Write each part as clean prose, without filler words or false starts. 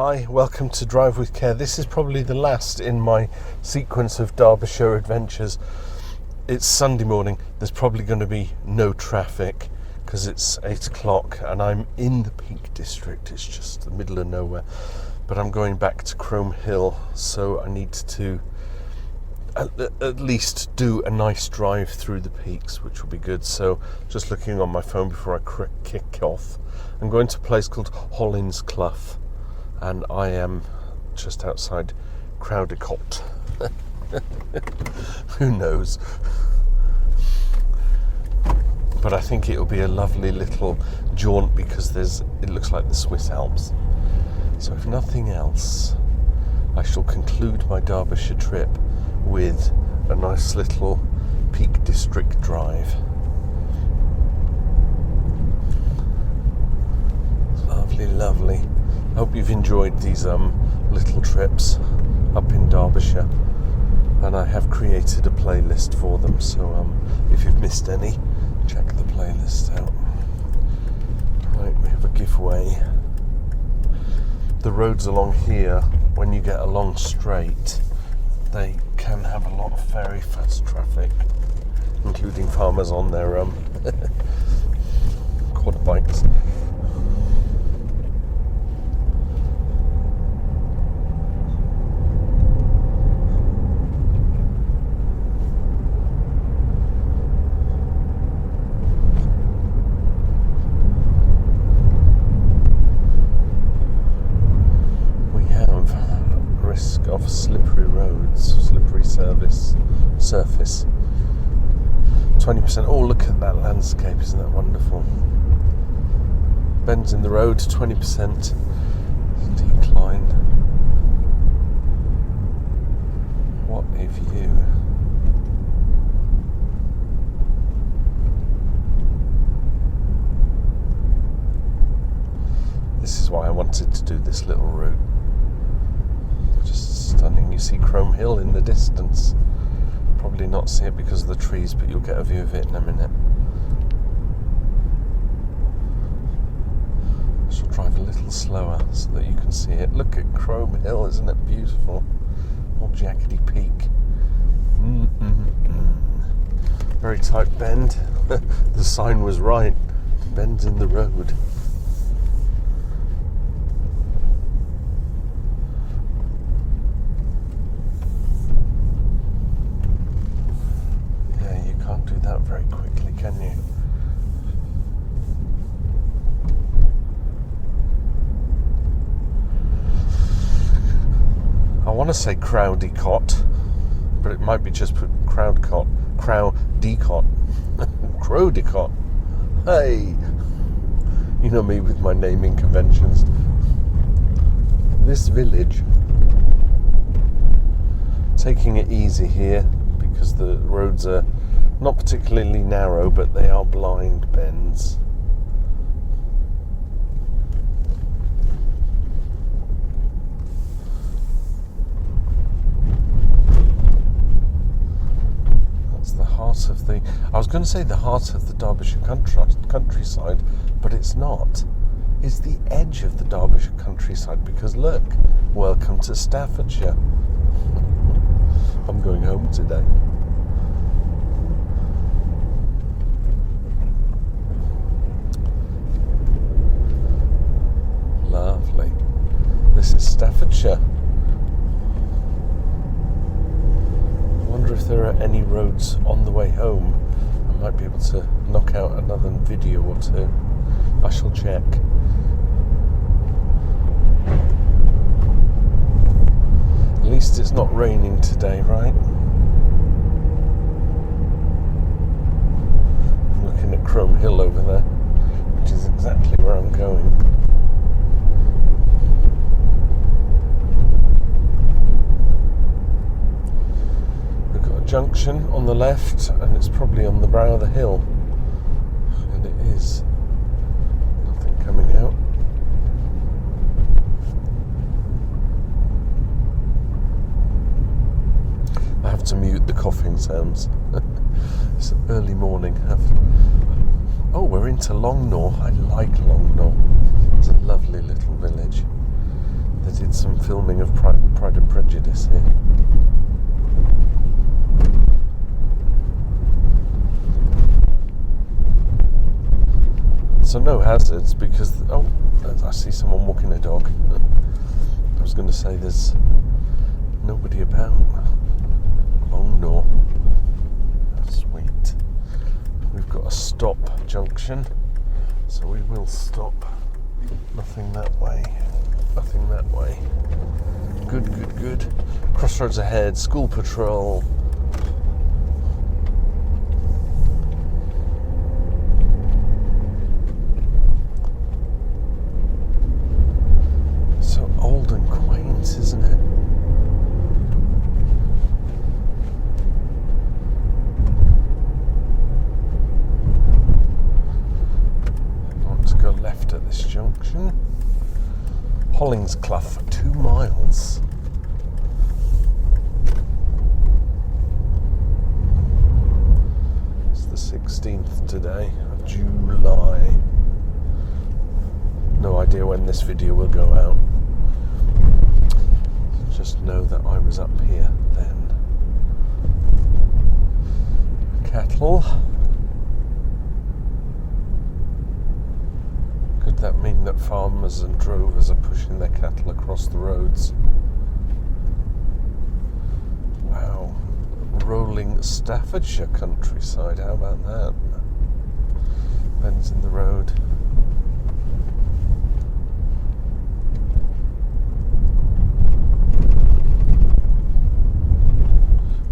Hi, welcome to Drive with Care. This is probably the last in my sequence of Derbyshire adventures. It's Sunday morning. There's probably going to be no traffic because it's 8 o'clock and I'm in the Peak District. It's just the middle of nowhere. But I'm going back to Crome Hill, so I need to at least do a nice drive through the peaks, which will be good. So just looking on my phone before I kick off, I'm going to a place called Hollinsclough. And I am just outside Crowdecote. Who knows? But I think it'll be a lovely little jaunt because it looks like the Swiss Alps. So if nothing else, I shall conclude my Derbyshire trip with a nice little Peak District drive. Lovely, lovely. I hope you've enjoyed these little trips up in Derbyshire, and I have created a playlist for them, so if you've missed any, check the playlist out. Right, we have a giveaway. The roads along here, when you get along straight, they can have a lot of very fast traffic, including farmers on their quad bikes. Of slippery roads, slippery surface. 20%. Oh, look at that landscape! Isn't that wonderful? Bends in the road, 20% decline. What a view! This is why I wanted to do this little route. Just stunning. You see Crome Hill in the distance. Probably not see it because of the trees, but you'll get a view of it in a minute. I shall drive a little slower so that you can see it. Look at Crome Hill, isn't it beautiful? Old Jackety Peak. Very tight bend. The sign was right. Bends in the road. Do that very quickly, can you? I want to say Crowdecote, but it might be just put Crowdecote. Crowdecote. Hey, you know me with my naming conventions. This village, taking it easy here because the roads are not particularly narrow, but they are blind bends. That's the heart of the... I was going to say the heart of the Derbyshire countryside, but it's not. It's the edge of the Derbyshire countryside because look, welcome to Staffordshire. I'm going home today. Lovely. This is Staffordshire. I wonder if there are any roads on the way home. I might be able to knock out another video or two. I shall check. At least it's not raining today, right? I'm looking at Crome Hill over there, which is exactly where I'm going. Junction on the left, and it's probably on the brow of the hill, and it is. Nothing coming out. I have to mute the coughing sounds. It's early morning. Oh, we're into Longnaw. I like Longnaw. It's a lovely little village. They did some filming of Pride and Prejudice here. So no hazards because, oh, I see someone walking a dog. I was going to say there's nobody about. Long nor. Sweet. We've got a stop junction, so we will stop. Nothing that way. Nothing that way. Good, good, good. Crossroads ahead, school patrol. So old and quaint, isn't it? Go left at this junction. Hollingsclough, 2 miles. It's the 16th today of July. No idea when this video will go out. Just know that I was up here then. Cattle. Could that mean that farmers and drovers are pushing their cattle across the roads? Wow. Rolling Staffordshire countryside, how about that? Bends in the road.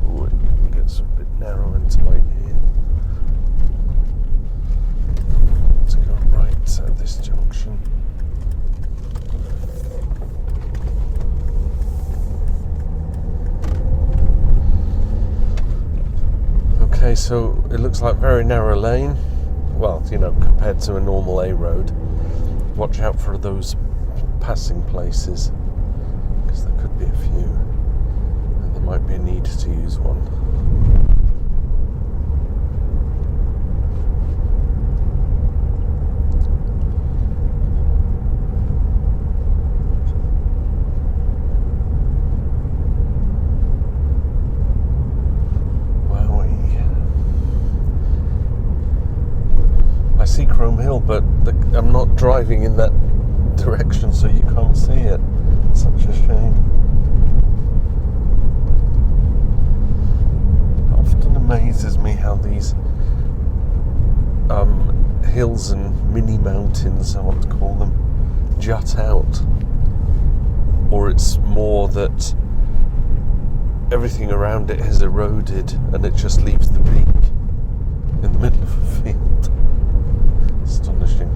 Ooh, it gets a bit narrow and tight here. Let's go right at this junction. Okay, so it looks like very narrow lane. Well, you know, compared to a normal A road. Watch out for those passing places, because there could be a few, and there might be a need to use one. See Crome Hill, but I'm not driving in that direction, so you can't see it. Such a shame. It often amazes me how these hills and mini mountains, I want to call them, jut out, or it's more that everything around it has eroded and it just leaves the peak in the middle of a field. Astonishing.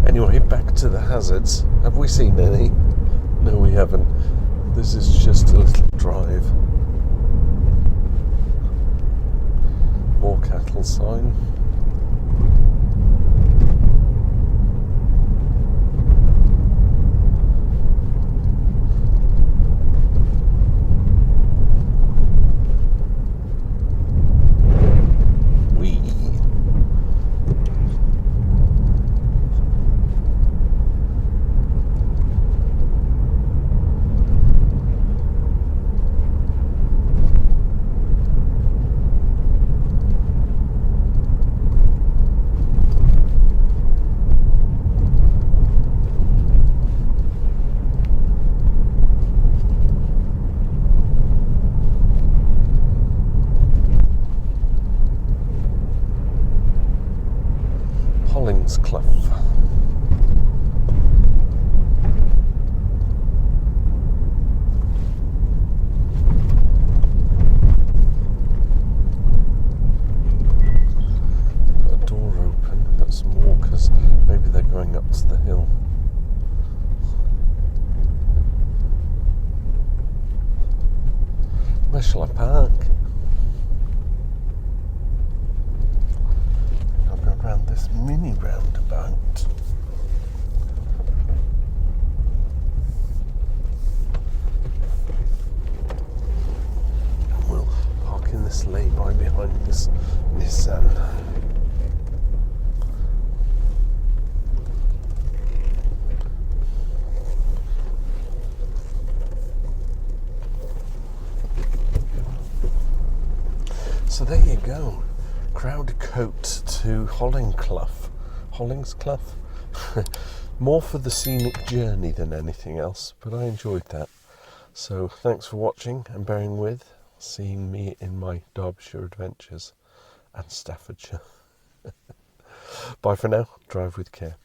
Anyway, back to the hazards. Have we seen any? No, we haven't. This is just a little drive. More cattle sign. Hollingsclough. Got a door open, got some walkers, maybe they're going up to the hill. Where shall I park? I'll go around this mini roundabout. And we'll park in this lay-by behind this Nissan. So there you go. Crowdecote to Hollingsclough. More for the scenic journey than anything else, but I enjoyed that. So thanks for watching and bearing with, seeing me in my Derbyshire adventures and Staffordshire. Bye for now. Drive with care.